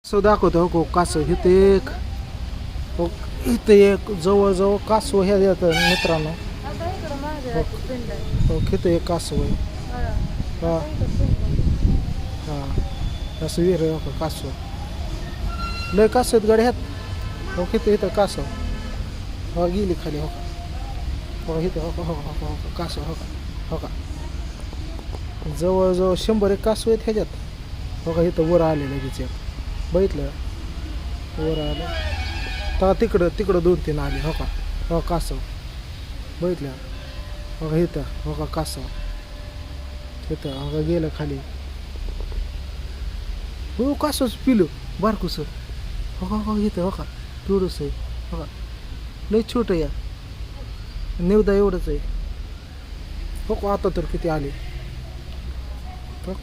कासव दाखवतो हो कासव इथे एक हो इथे एक जवळजवळ कासव ह्या येतं मित्रांनो. हो इथे एक कासव आहे. हा हा असं विहीर आहे हो कासव. लय कासव आहेत गाड्या ह्यात. हो इथं कासव हो गेली खाली हो हो इथं हो हो हो हो कासव हो हो का जवळजवळ 100 एक कासव आहेत ह्याच्यात. हो का इथं वर आले लगेच एक बघितलं वर आलं तर तिकडं 2-3 आले हो का हो कासव बघितलं हो का इथं हो का कासव इथं हो का गेलं खाली हो कासवच पिलं बारकूस हो का हो इथं हो का पिवडूस आहे हो का लय छोटं या नेवदा एवढंच आहे हो का आता तर किती आले हो